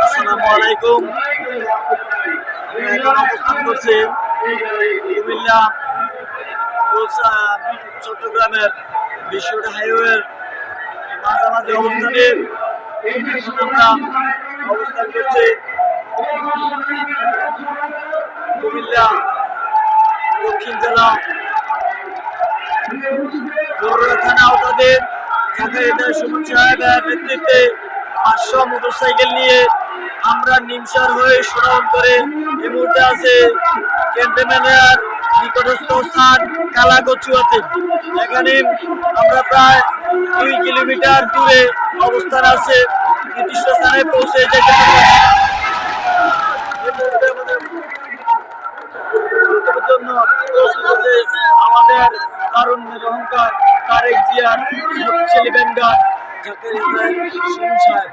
আসসালামু আলাইকুম। আমরা এখন অবস্থান করছি কুমিল্লা চট্টগ্রামের বিশ্ব হাইওয়ের মাঝামাঝি অবস্থানে আমরা অবস্থান করছি কুমিল্লা দক্ষিণ জেলা বরুড়া থানা আওতাধীন জাকারিয়া সুমন সাহেবের নেতৃত্বে 500 মোটরসাইকেল নিয়ে আমরা নিমসার হয়ে সরাউন করে এই মুহূর্তে আছে ক্যান্টনমেন্টের নিকটস্থ স্থান কালাগচুয়াতে। এখানে আমরা প্রায় 2 কিলোমিটার দূরে অবস্থান আছে, নির্দিষ্ট স্থানে পৌঁছে যেতে জন্য আমাদের তারুণ্যের অহংকার তারেক জিয়ার শক্তিশালী ব্যাংকার জাকারিয়া সুমন সাহেব।